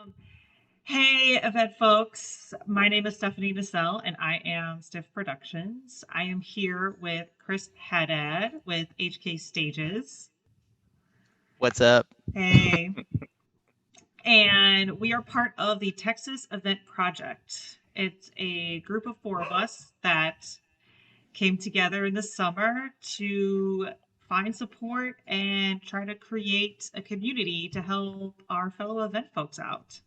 Um, hey, event folks. My name is Stephanie Nacelle, and I am Stiff Productions. I am here with Chris Haddad with HK Stages. What's up? Hey. And we are part of the Texas Event Project. It's a group of four of us that came together in the summer to find support and try to create a community to help our fellow event folks out.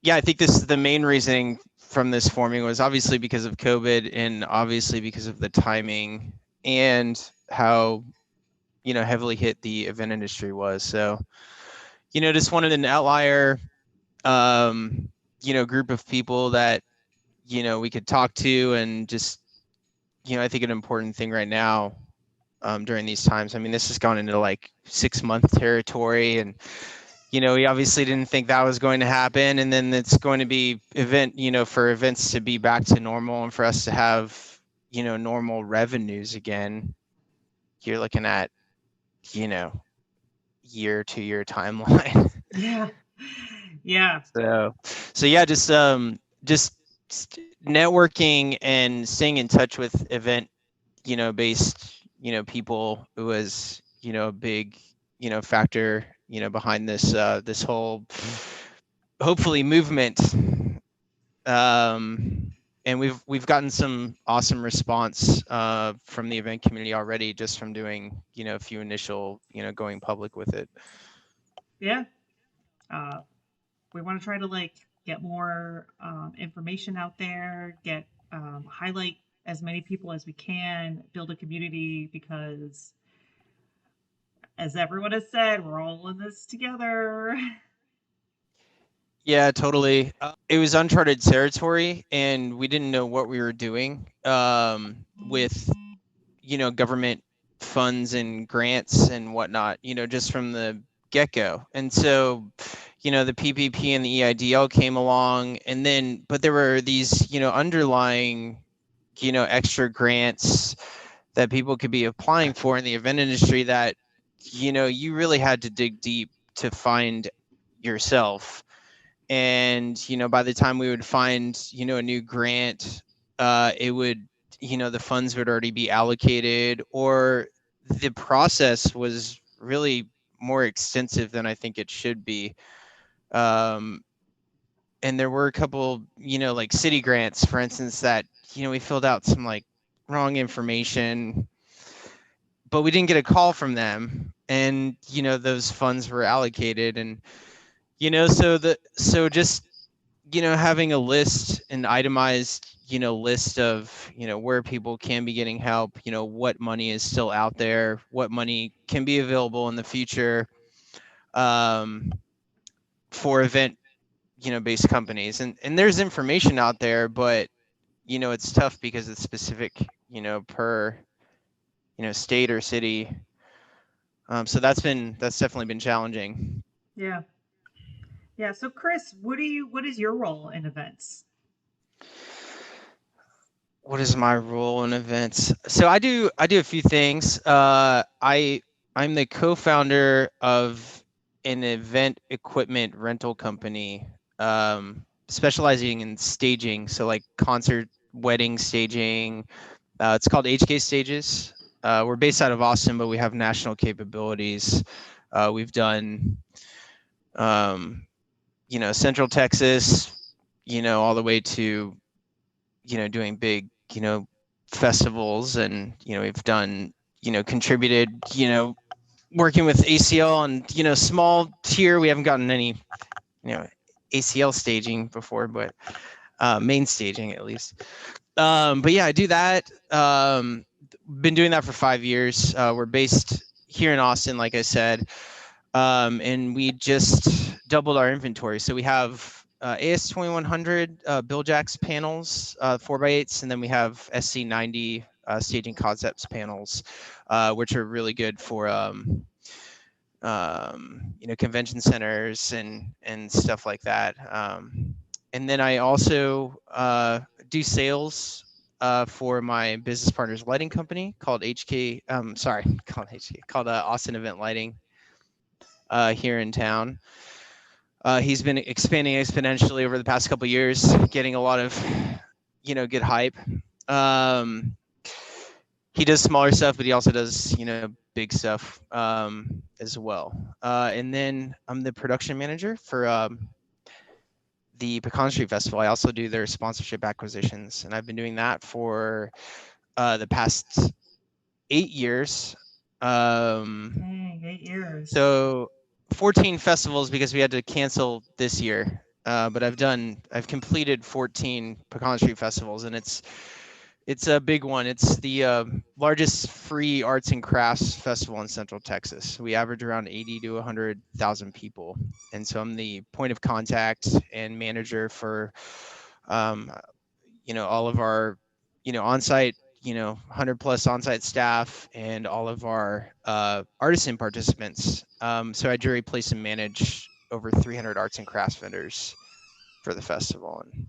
Yeah, I think this is the main reasoning from this forming was obviously because of COVID and obviously because of the timing and how, heavily hit the event industry was. So, just wanted an outlier, group of people that, we could talk to and just, I think an important thing right now during these times. I mean, this has gone into like 6-month territory and we obviously didn't think that was going to happen. And then it's going to be for events to be back to normal and for us to have, normal revenues again. You're looking at, you know, year to year timeline. Yeah. Yeah. So yeah, just networking and staying in touch with event, based, people was, a big, factor, behind this whole hopefully movement. Um, and we've gotten some awesome response from the event community already, just from doing a few initial going public with it. Yeah. Uh, we want to try to get more information out there, get highlight as many people as we can, build a community because, as everyone has said, we're all in this together. Yeah, totally. It was uncharted territory, and we didn't know what we were doing with government funds and grants and whatnot. Just from the get go. And so, the PPP and the EIDL came along, and then but there were these underlying extra grants that people could be applying for in the event industry that you really had to dig deep to find yourself. And by the time we would find a new grant, it would the funds would already be allocated, or the process was really more extensive than I think it should be. um, and there were a couple like city grants, for instance, that we filled out some like wrong information, but we didn't get a call from them, and those funds were allocated. And so just having a list, an itemized list of where people can be getting help, what money is still out there, what money can be available in the future, um, for event based companies. And there's information out there, but it's tough because it's specific per state or city. So that's definitely been challenging. Yeah. Yeah. So, Chris, what is your role in events? What is my role in events? So I do a few things. I'm the co-founder of an event equipment rental company, specializing in staging. So like concert, wedding staging. It's called HK Stages. We're based out of Austin, but we have national capabilities. We've done, um, Central Texas, all the way to doing big, festivals. And, we've done, contributed, working with ACL on, small tier. We haven't gotten any, you know, ACL staging before, but main staging at least. But yeah, I do that. Been doing that for 5 years. We're based here in Austin, like I said. And we just doubled our inventory. So we have AS2100 Bill Jacks panels, 4x8s, and then we have SC90 staging concepts panels, which are really good for convention centers and stuff like that. And then I also do sales for my business partner's lighting company called HK. Called HK, called Austin Event Lighting, here in town. He's been expanding exponentially over the past couple years, getting a lot of, good hype. Um, he does smaller stuff, but he also does, big stuff as well. And then I'm the production manager for the Pecan Street Festival. I also do their sponsorship acquisitions, and I've been doing that for the past 8 years. Dang, 8 years. So 14 festivals because we had to cancel this year. But I've completed 14 Pecan Street festivals, and it's a big one. It's the largest free arts and crafts festival in Central Texas. We average around 80 to 100,000 people, and so I'm the point of contact and manager for um, all of our, on-site, 100 plus on-site staff and all of our artisan participants. So I jury place and manage over 300 arts and crafts vendors for the festival. And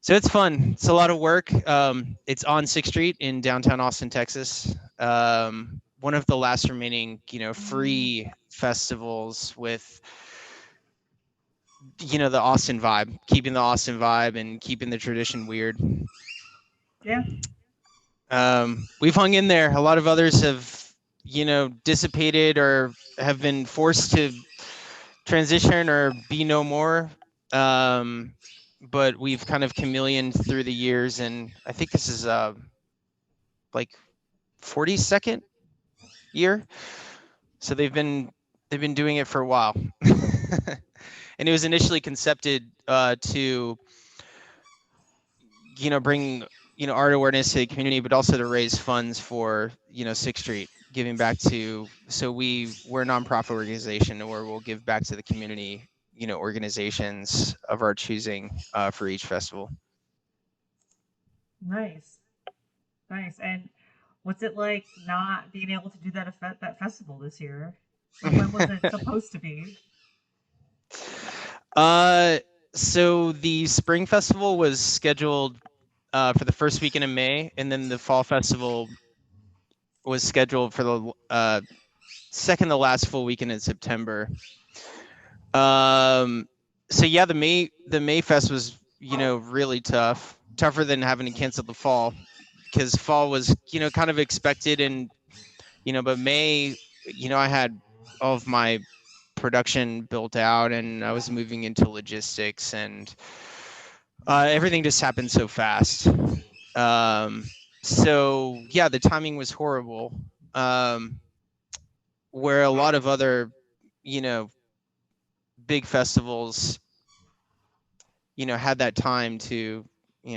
so it's fun. It's a lot of work. It's on 6th Street in downtown Austin, Texas. One of the last remaining, Mm, free festivals with, the Austin vibe, keeping the Austin vibe and keeping the tradition weird. yeah, We've hung in there. A lot of others have, dissipated or have been forced to transition or be no more. Um, but we've kind of chameleoned through the years, and I think this is like 42nd year. So they've been doing it for a while. And it was initially concepted to bring art awareness to the community, but also to raise funds for 6th Street, giving back to. So we're a nonprofit organization where we'll give back to the community, organizations of our choosing for each festival. nice, nice. And what's it like not being able to do that festival this year? Like, when was it supposed to be? uh, so the spring festival was scheduled for the first weekend in May, and then the fall festival was scheduled for the second to last full weekend in September. Um, so yeah, the May Fest was really tougher than having to cancel the fall, because fall was kind of expected, and but May, I had all of my production built out, and I was moving into logistics, and everything just happened so fast. Um, so yeah, the timing was horrible. Um, where a lot of other, you know, big festivals, had that time to,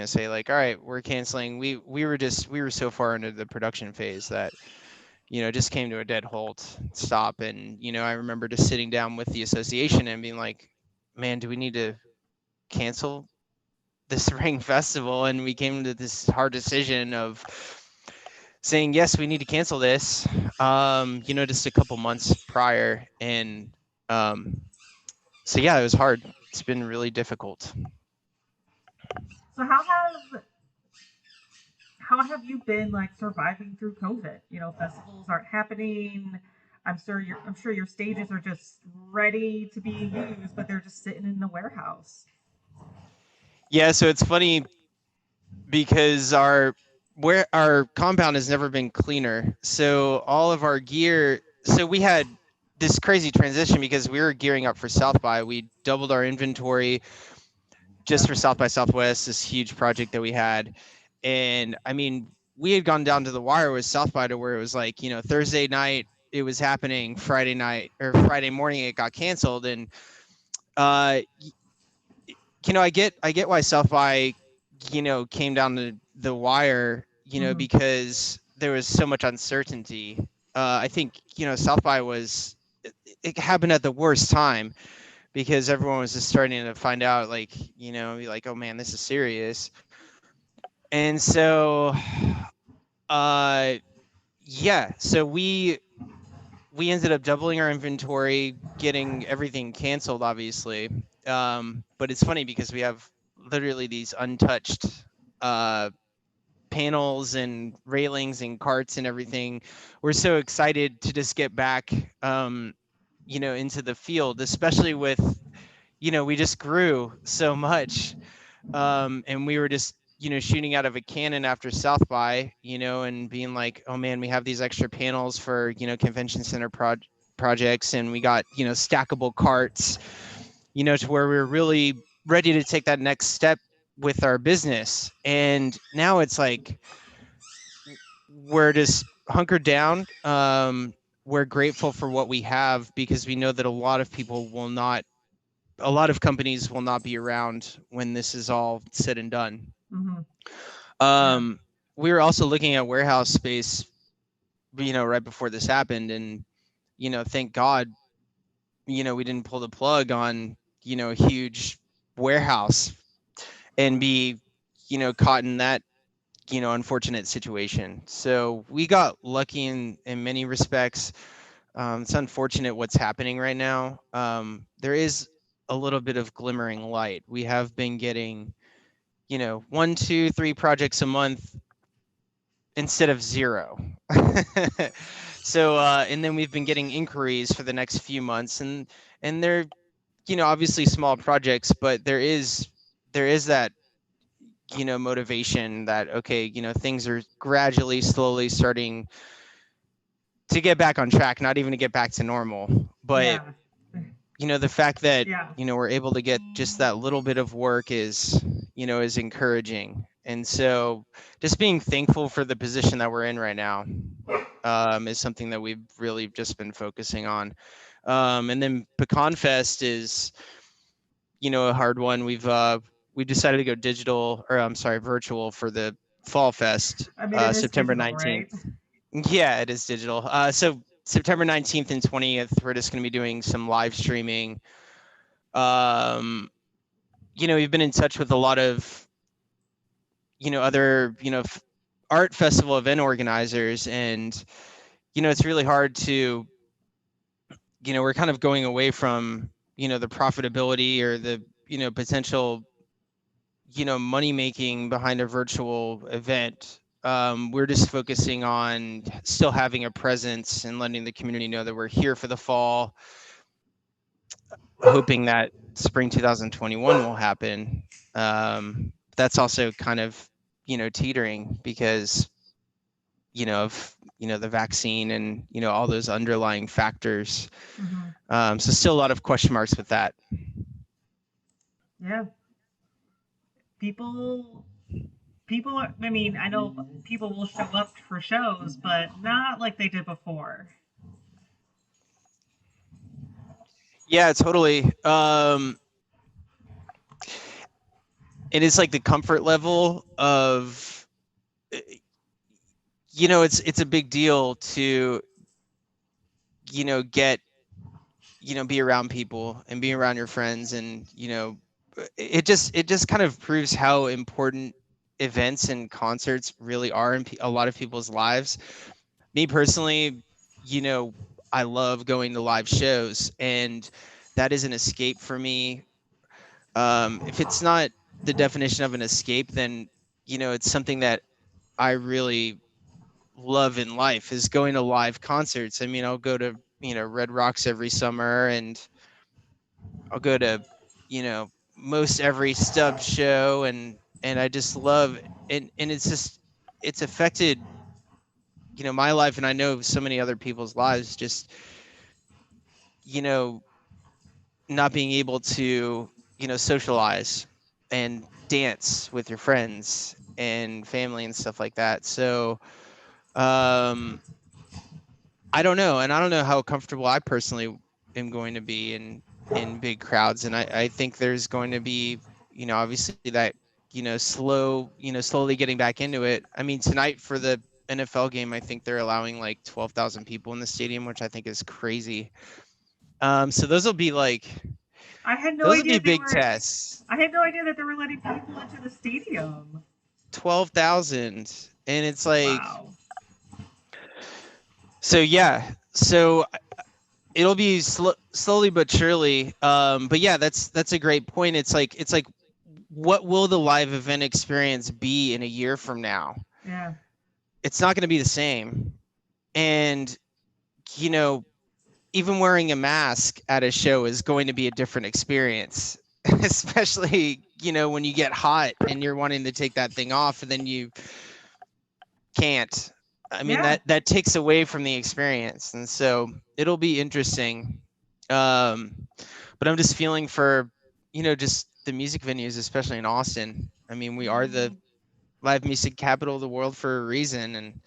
say like, all right, we're canceling. We were so far into the production phase that, it just came to a dead halt, stop. And, I remember just sitting down with the association and being like, man, do we need to cancel the spring festival? And we came to this hard decision of saying, yes, we need to cancel this, just a couple months prior. And um, so, yeah, it was hard. It's been really difficult. So how have you been like surviving through COVID? You know, festivals aren't happening. I'm sure your stages are just ready to be used, but they're just sitting in the warehouse. Yeah, so it's funny because our compound has never been cleaner. So all of our gear, so we had this crazy transition because we were gearing up for South by. We doubled our inventory just Yep. for South by Southwest, this huge project that we had. And I mean, we had gone down to the wire with South by, to where it was like, Thursday night it was happening, Friday night or Friday morning it got canceled. And uh I get why South by, came down to the wire, Mm-hmm. because there was so much uncertainty. I think, South by it happened at the worst time, because everyone was just starting to find out, like, be like, oh man, this is serious. And so uh yeah, so we ended up doubling our inventory, getting everything canceled, obviously. But it's funny because we have literally these untouched uh, panels and railings and carts and everything. We're so excited to just get back, into the field, especially with we just grew so much. And we were just, shooting out of a cannon after South by, and being like, oh man, we have these extra panels for, convention center projects, and we got, stackable carts, to where we were really ready to take that next step with our business. And now it's like we're just hunkered down. We're grateful for what we have, because we know that a lot of companies will not be around when this is all said and done. Hmm. Yeah. Um, we were also looking at warehouse space, right before this happened, and thank God, we didn't pull the plug on a huge warehouse and be caught in that unfortunate situation. So we got lucky in many respects. It's unfortunate what's happening right now. There is a little bit of glimmering light. We have been getting, one, two, three projects a month instead of zero. So, and then we've been getting inquiries for the next few months, and they're, obviously small projects, but there is that, motivation that, okay, things are gradually, slowly starting to get back on track, not even to get back to normal, but Yeah. the fact that Yeah. we're able to get just that little bit of work is encouraging. And so just being thankful for the position that we're in right now, is something that we've really just been focusing on. And then Pecan Fest is a hard one. We decided to go digital, or I'm sorry, virtual, for the Fall Fest, I mean, it is September digital, 19th. right? Yeah, it is digital. So September 19th and 20th, we're just going to be doing some live streaming. Um, we've been in touch with a lot of, other, art festival event organizers, and, it's really hard to, we're kind of going away from, the profitability or the, potential, money making behind a virtual event. We're just focusing on still having a presence and letting the community know that we're here for the fall, hoping that spring 2021 will happen. That's also kind of, teetering because, of, the vaccine and, all those underlying factors. Hmm. So still a lot of question marks with that. Yeah. People, people are, I mean, I know people will show up for shows, but not like they did before. Yeah, totally. And it's like the comfort level of, it's a big deal to, get, be around people and be around your friends, and, it just kind of proves how important events and concerts really are in a lot of people's lives. Me personally, you know, I love going to live shows, and that is an escape for me. If it's not the definition of an escape, then, it's something that I really love in life, is going to live concerts. I mean, I'll go to, Red Rocks every summer, and I'll go to, most every stub show, and I just love, and it's just, it's affected, my life, and I know so many other people's lives, just, you know, not being able to, socialize and dance with your friends and family and stuff like that. So, um, I don't know, and I don't know how comfortable I personally am going to be in big crowds, and I think there's going to be, obviously that, slowly getting back into it. I mean, tonight for the NFL game, I think they're allowing like 12,000 people in the stadium, which I think is crazy. So I had no those will idea be they big were. tests. I had no idea that they were letting people into the stadium. 12,000, and it's like, Wow. so yeah, so it'll be slowly but surely. But yeah, that's a great point. It's like what will the live event experience be in a year from now? Yeah. It's not going to be the same. And, you know, even wearing a mask at a show is going to be a different experience, especially, when you get hot and you're wanting to take that thing off and then you can't. I mean, Yeah. that takes away from the experience. And so it'll be interesting. Um, but I'm just feeling for, just the music venues, especially in Austin. I mean, we are the Mm, live music capital of the world for a reason. And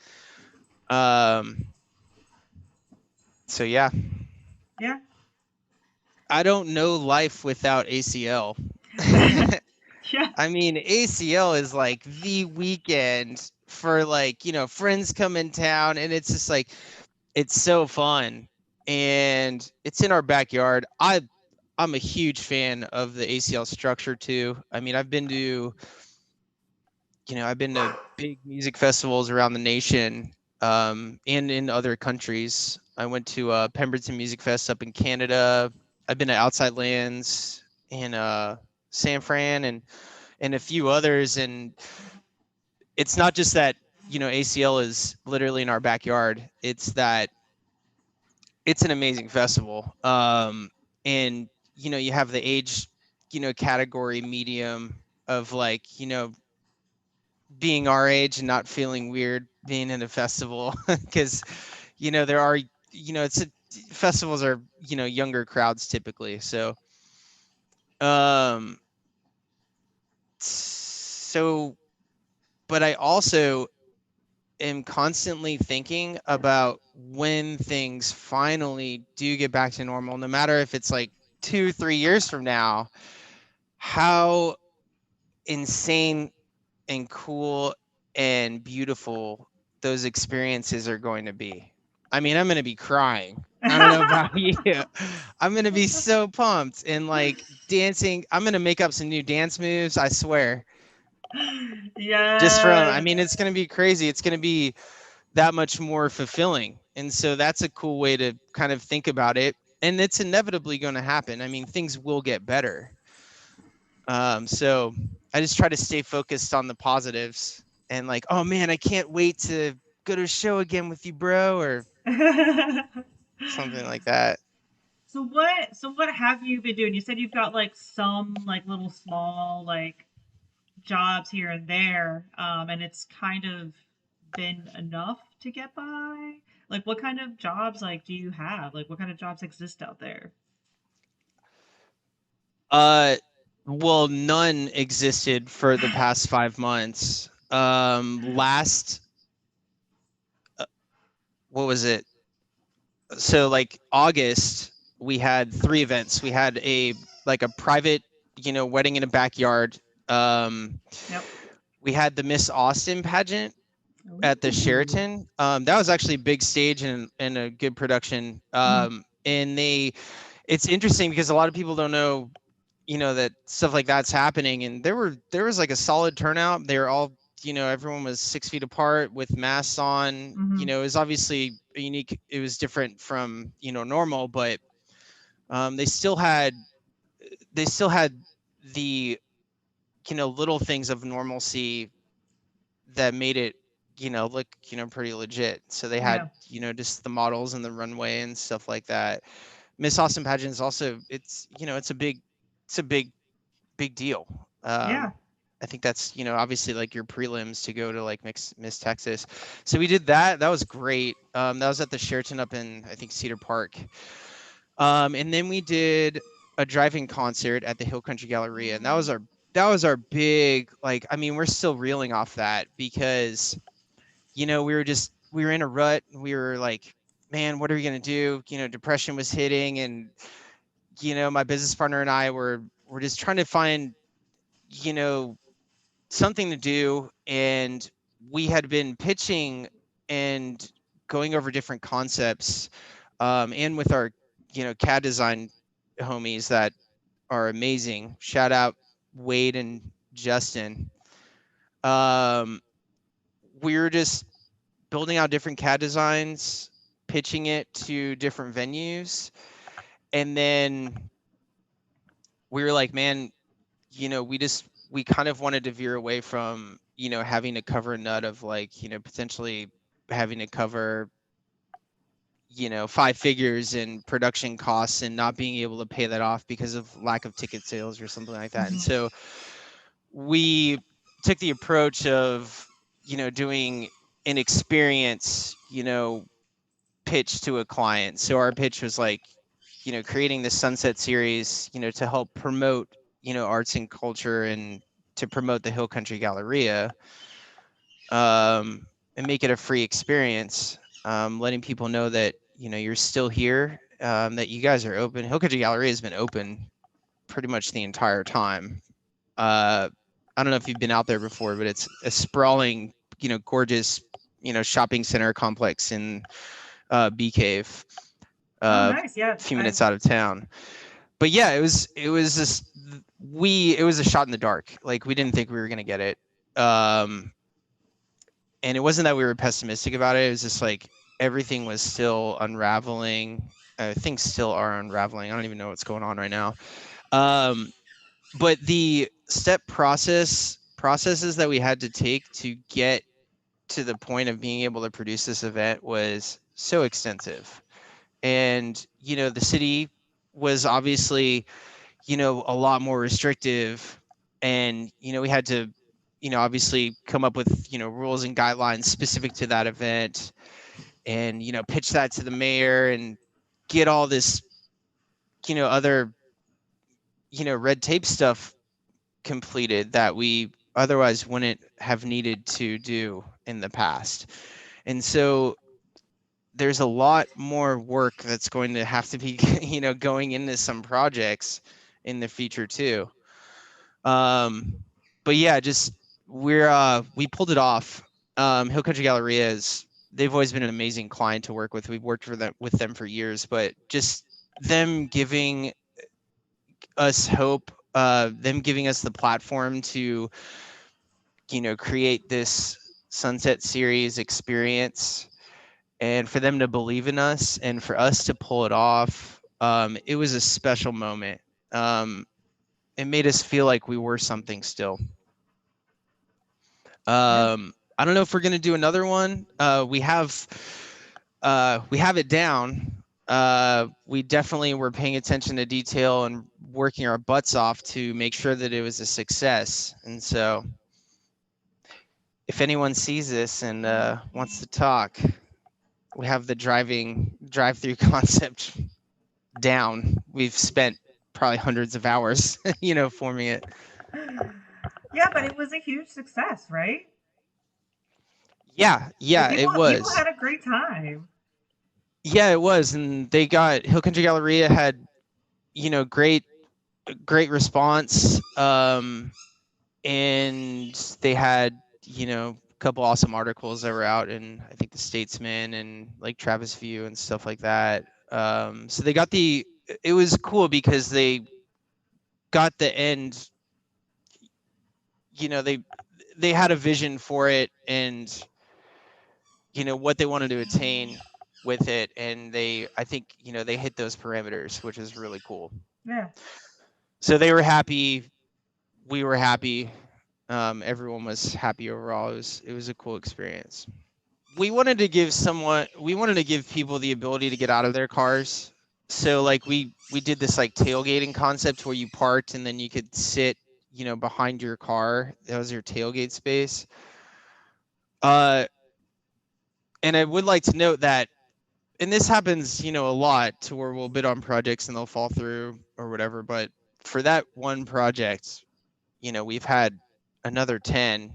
um, so, yeah, yeah. I don't know life without ACL. Yeah. I mean, ACL is like the weekend for like, friends come in town and it's just like it's so fun and it's in our backyard. I'm a huge fan of the ACL structure too. I mean, I've been to big music festivals around the nation, and in other countries. I went to Pemberton Music Fest up in Canada. I've been to Outside Lands in San Fran and a few others. And it's not just that, ACL is literally in our backyard. It's that it's an amazing festival. And you have the age, category medium of like, being our age and not feeling weird being in a festival because there are, festivals are, younger crowds typically. So um so but I also am constantly thinking about when things finally do get back to normal, no matter if it's like 2 3 years from now, how insane and cool and beautiful those experiences are going to be. I mean, I'm going to be crying. I don't know about you. I'm going to be so pumped and like dancing. I'm going to make up some new dance moves, I swear. Just from, I Yes. mean, it's going to be crazy. It's going to be that much more fulfilling. And so that's a cool way to kind of think about it. And it's inevitably going to happen. I mean, things will get better. So I just try to stay focused on the positives and like, oh man, I can't wait to go to a show again with you, bro, or something like that. So what have you been doing? You said you've got like some like little small like jobs here and there, and it's kind of been enough to get by. Like what kind of jobs like do you have? Like what kind of jobs exist out there? Uh, well, none existed for the past 5 months. Uh, what was it? So like August, we had 3 events. We had a private, wedding in a backyard. Um, Yep. we had the Miss Austin pageant at the Ooh. Sheraton. That was actually a big stage and a good production. Mhm. And it's interesting because a lot of people don't know, that stuff like that's happening. And there was like a solid turnout. They were all, everyone was 6 feet apart with masks on. Mhm. It was obviously unique. It was different from, normal, but they still had the, little things of normalcy that made it, look, pretty legit. So they had, Yeah. just the models and the runway and stuff like that. Miss Austin pageant is also, it's a big deal. Yeah. I think that's, obviously like your prelims to go to like Miss Texas. So we did that. That was great. That was at the Sheraton up in, I think, Cedar Park. And then we did a driving concert at the Hill Country Galleria, and that was our big, like, I mean, we're still reeling off that because we were in a rut. We were like, man, what are we gonna do? Depression was hitting, and my business partner and I were just trying to find you know something to do, and we had been pitching and going over different concepts, and with our CAD design homies that are amazing. Shout out Wade and Justin. Um, we were just building out different CAD designs, pitching it to different venues, and then we were like, man, we kind of wanted to veer away from having to cover a nut of like potentially having to cover five figures in production costs and not being able to pay that off because of lack of ticket sales or something like that. And Hmm. so we took the approach of, doing an experience, pitch to a client. So our pitch was like, creating this Sunset series, to help promote, arts and culture and to promote the Hill Country Galleria, and make it a free experience, letting people know that, you're still here, that you guys are open. Hill Country Galleria has been open pretty much the entire time. I don't know if you've been out there before, but it's a sprawling, gorgeous, shopping center complex in Bee Cave, Oh, a nice. Yeah, few I. minutes out of town. But yeah, it was just it was a shot in the dark. Like we didn't think we were gonna get it. Um, and it wasn't that we were pessimistic about it. It was just like everything was still unraveling. Things still are unraveling. I don't even know what's going on right now. Um, but the processes that we had to take to get to the point of being able to produce this event was so extensive. And the city was obviously, a lot more restrictive, and we had to, obviously come up with, rules and guidelines specific to that event, and pitch that to the mayor and get all this, other, red tape stuff completed that we otherwise wouldn't have needed to do in the past. And so there's a lot more work that's going to have to be, going into some projects in the future too. Um, but yeah, just we pulled it off. Hill Country Galleria is they've always been an amazing client to work with. We've worked with them for years, but just them giving us hope, them giving us the platform to, create this Sunset Series experience, and for them to believe in us and for us to pull it off. It was a special moment. Um, it made us feel like we were something still. Yeah. I don't know if we're gonna do another one. We have it down. We definitely were paying attention to detail and working our butts off to make sure that it was a success. And so, if anyone sees this and wants to talk, we have the drive-through concept down. We've spent probably hundreds of hours, forming it. Yeah, but it was a huge success, right? Yeah, Like yeah, it people was. had a great time. Yeah, it was, and they got Hill Country Galleria had, great response, and they had, a couple awesome articles that were out in, I think, the Statesman and like Travis View and stuff like that. So they got it was cool because they got the end, they had a vision for it, and what they wanted to attain with it, and I think, they hit those parameters, which is really cool. Yeah. So they were happy, we were happy, everyone was happy overall. It was a cool experience. We wanted to give people the ability to get out of their cars. So like we did this like tailgating concept where you parked and then you could sit, behind your car. That was your tailgate space. uh and I would like to note that, and this happens, a lot, to where we'll bid on projects and they'll fall through or whatever. But for that one project, we've had another 10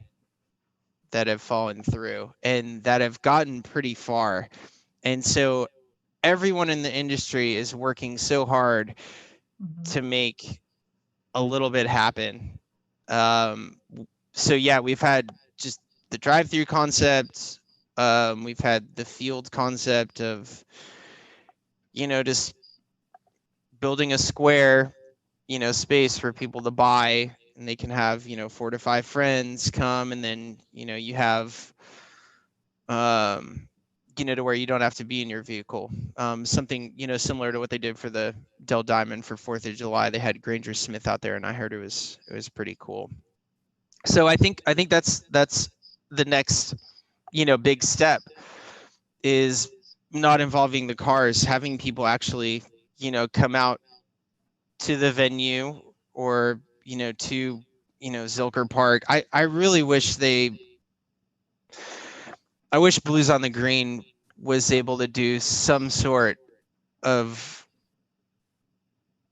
that have fallen through and that have gotten pretty far. And so everyone in the industry is working so hard Hmm. to make a little bit happen. Um, so yeah, we've had just the drive-through concept. We've had the field concept of, just building a square, space for people to buy, and they can have, 4 to 5 friends come, and then, you have, um, to where you don't have to be in your vehicle. Something, similar to what they did for the Dell Diamond for 4th of July. They had Granger Smith out there, and I heard it was pretty cool. So I think that's the next, big step is not involving the cars, having people actually, come out to the venue, or, to, Zilker Park. I really wish I wish Blues on the Green was able to do some sort of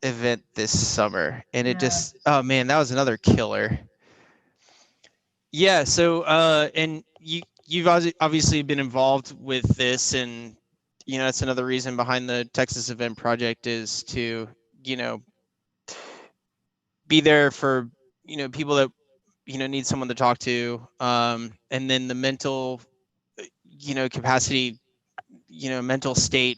event this summer. And it Yeah. just, oh man, that was another killer. Yeah. So, and you've obviously been involved with this, and, that's another reason behind the Texas Event Project, is to, you know, be there for, people that, need someone to talk to. And then the mental, capacity, mental state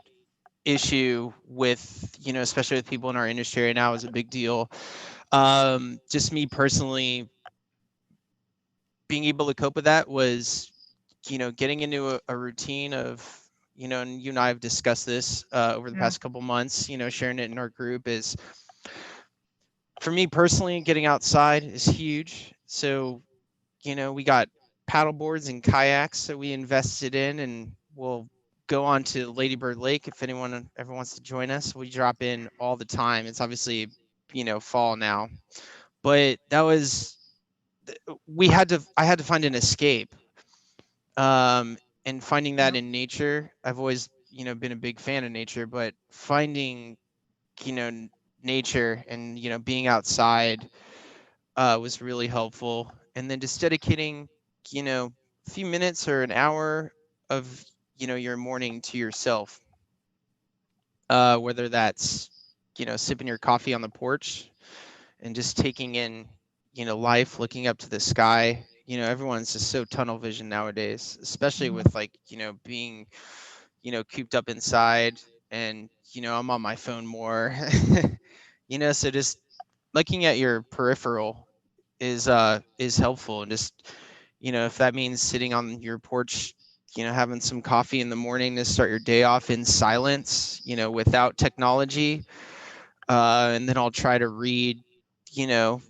issue with, especially with people in our industry right now, is a big deal. Just me personally, being able to cope with that was, getting into a routine of, and you and I have discussed this over the Yeah. past couple months, sharing it in our group, is, for me personally, getting outside is huge. So, we got paddle boards and kayaks that we invested in, and we'll go on to Lady Bird Lake if anyone ever wants to join us. We drop in all the time. It's obviously, fall now, but that was, I had to find an escape. And finding that Yep. in nature, I've always, been a big fan of nature, but finding, you know, nature and, being outside was really helpful. And then just dedicating, a few minutes or an hour of, your morning to yourself, whether that's, sipping your coffee on the porch and just taking in, life, looking up to the sky. Everyone's just so tunnel vision nowadays, especially Hmm. with, like, being, cooped up inside, and, I'm on my phone more. So just looking at your peripheral is helpful. And just, if that means sitting on your porch, having some coffee in the morning to start your day off in silence, without technology. And then I'll try to read, you know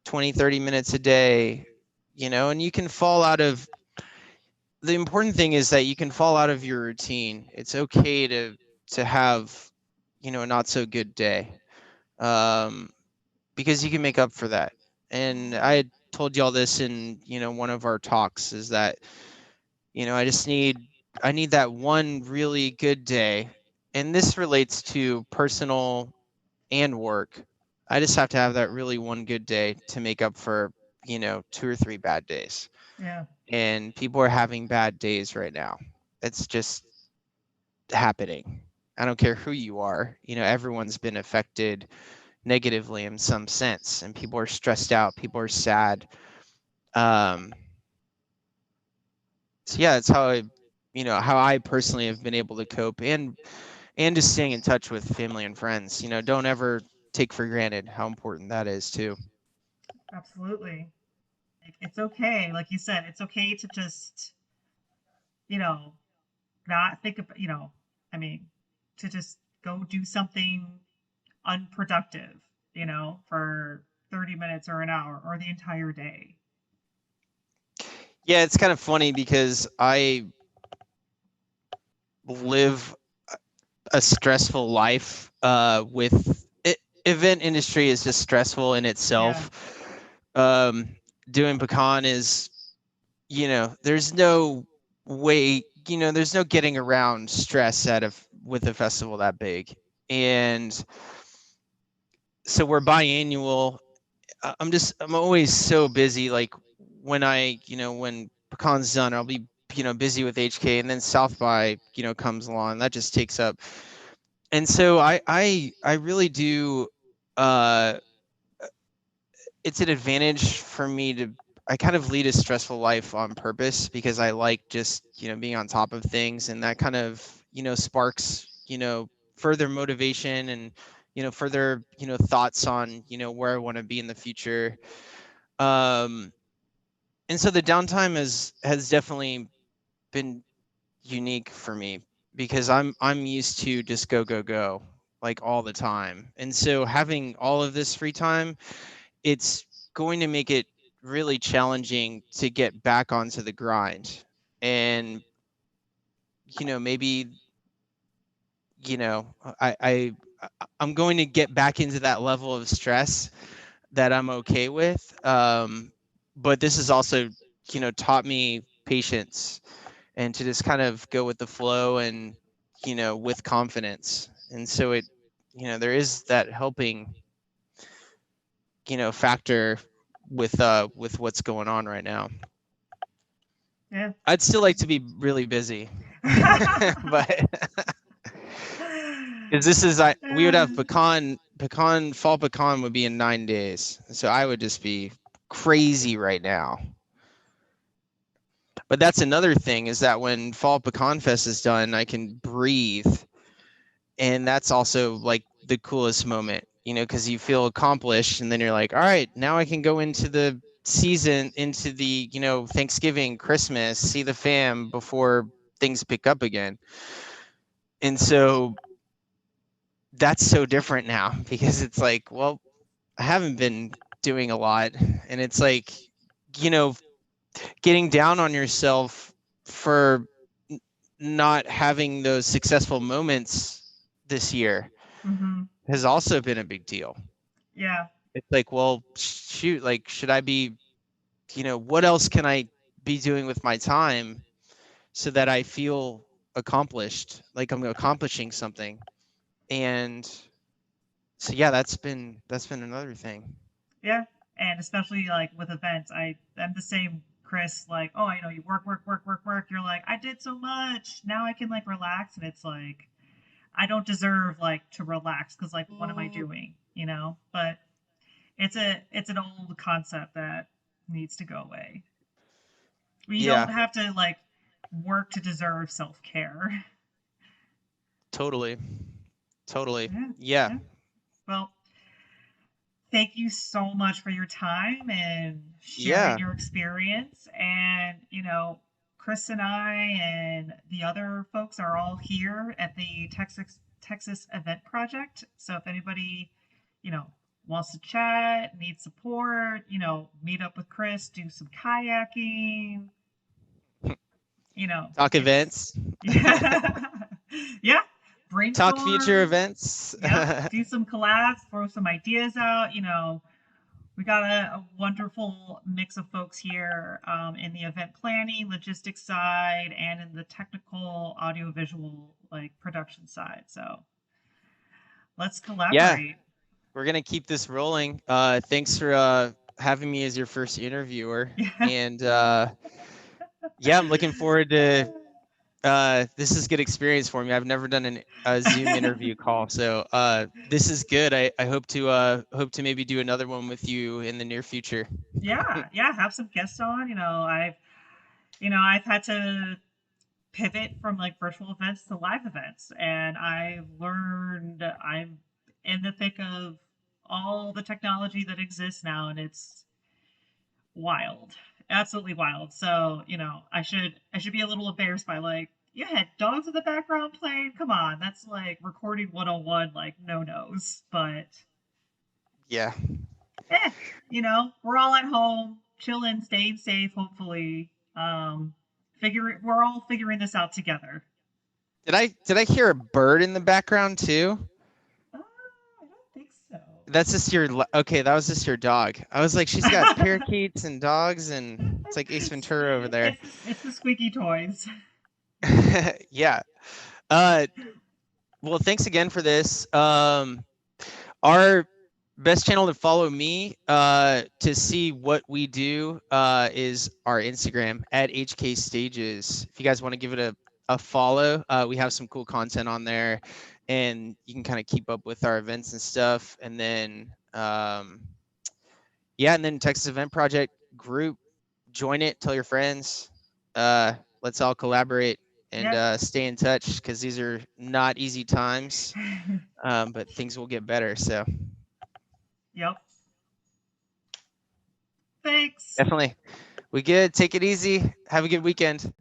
20-30 minutes a day. And you can fall out of the important thing is that you can fall out of your routine. It's okay to have, a not so good day, um, because you can make up for that. And I had told you all this in, one of our talks, is that, I need that one really good day. And this relates to personal and work. I just have to have that really one good day to make up for, 2 or 3 bad days. Yeah. And people are having bad days right now. It's just happening. I don't care who you are. Everyone's been affected negatively in some sense, and people are stressed out. People are sad. Um, so yeah, it's how I personally have been able to cope, and just staying in touch with family and friends. Don't ever take for granted how important that is too. Absolutely. Like, it's okay. Like you said, it's okay to just, you know, not think about, I mean, to just go do something unproductive, for 30 minutes or an hour or the entire day. Yeah, it's kind of funny because I live a stressful life. Event industry is just stressful in Yeah. itself. Um, Doing pecan is, there's no way, there's no getting around stress with a festival that big. And so we're biannual. I'm always so busy. Like, when pecan's done, I'll be, busy with HK, and then South by, comes along. That just takes up. And so I really do, uh it's an advantage for me to I kind of lead a stressful life on purpose, because I like just, being on top of things, and that kind of, sparks, further motivation, and, further, thoughts on, where I want to be in the future. Um and so the downtime has definitely been unique for me, because I'm used to just go go go, like, all the time. And so having all of this free time, it's going to make it really challenging to get back onto the grind. And, maybe you know, I'm going to get back into that level of stress that I'm okay with. But this has also, taught me patience and to just kind of go with the flow and, with confidence. And so there is that helping, factor with what's going on right now. Yeah. I'd still like to be really busy, but because we would have fall pecan would be in 9 days, so I would just be crazy right now. But that's another thing, is that when fall pecan fest is done, I can breathe, and that's also like the coolest moment, because you feel accomplished, and then you're like, all right, now I can go into the season, into the Thanksgiving, Christmas, see the fam before things pick up again. And so that's so different now, because it's like, well, I haven't been doing a lot, and it's like, you know, getting down on yourself for not having those successful moments this year Hmm. has also been a big deal. Yeah. It's like, well, shoot, like, should I be, what else can I be doing with my time so that I feel accomplished, like I'm accomplishing something? And so, yeah, that's been another thing. Yeah. And especially like with events, I'm the same, Chris. Like, oh, I know you work, work, work, work, work. You're like, I did so much. Now I can like relax, and it's like I don't deserve like to relax because like what am I doing? But it's an old concept that needs to go away. We Yeah, don't have to like work to deserve self care. totally. Totally. Yeah. Yeah. Yeah. Well, thank you so much for your time and sharing Yeah. your experience. And, Chris and I and the other folks are all here at the Texas Event Project. So if anybody, you know, wants to chat, needs support, meet up with Chris, do some kayaking, you know, Talk it's events. yeah. Yeah, Talk future brainstorm. events. Yep, do some collabs, throw some ideas out. We got a wonderful mix of folks here in the event planning, logistics side, and in the technical audiovisual like production side. So let's Yeah, collaborate. we're gonna keep this rolling. Thanks for having me as your first interviewer. Yeah. And yeah, I'm looking forward to this is good experience for me. I've never done a Zoom interview call, so this is good. I hope to maybe do another one with you in the near future. Yeah, yeah, have some guests on. I've had to pivot from like virtual events to live events, and I've learned I'm in the thick of all the technology that exists now, and it's wild, absolutely wild. So I should be a little embarrassed by like, you had dogs in the background playing. Come on, that's like recording 101, like no nos. But Yeah. eh, we're all at home, chilling, staying safe. Hopefully, we're all figuring this out together. Did I hear a bird in the background too? I don't think so. That's just okay, that was just your dog. I was like, she's got parakeets and dogs, and it's like Ace Ventura over there. It's the squeaky toys. Yeah. Uh, well, thanks again for this. Our best channel to follow me to see what we do is our Instagram at HK Stages. If you guys want to give it a follow, we have some cool content on there, and you can kind of keep up with our events and stuff. And then yeah, and then Texas Event Project group, join it, tell your friends. Let's all collaborate and Yep. stay in touch, because these are not easy times, but things will get better. So Yep. Thanks. definitely. We good. Take it easy. Have a good weekend.